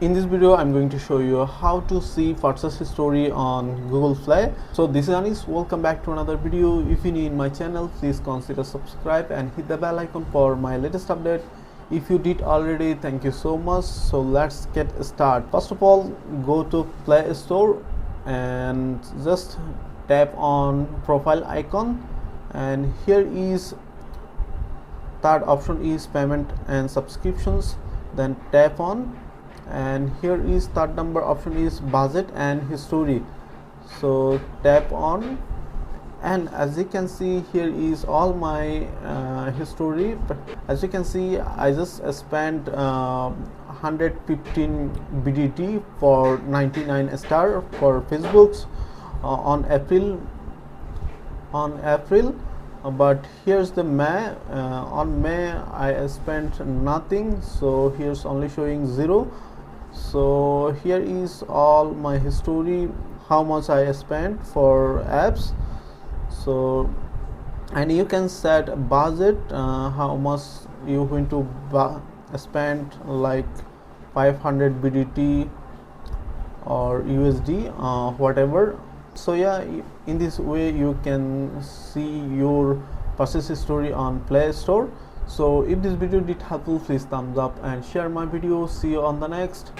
In this video, I'm going to show you how to see purchase history on Google Play. So this is Anis. Welcome back to another video. If you're new in my channel, please consider subscribe and hit the bell icon for my latest update. If you did already, thank you so much. So let's get started. First of all, go to Play Store and just tap on profile icon, and here is third option is payment and subscriptions. Then tap on, and here is third number option is budget and history. So tap on, and as you can see, here is all my history. But as you can see, I just spent 115 BDT for 99 star for Facebook's on April. But here's the May. On May I spent nothing, so here's only showing 0. So here is all my history, how much I spent for apps. So, and you can set a budget, how much you going to spend, like 500 BDT or USD, whatever. So yeah, in this way you can see your purchase history on Play Store. So if this video did helpful, please thumbs up and share my video. See you on the next.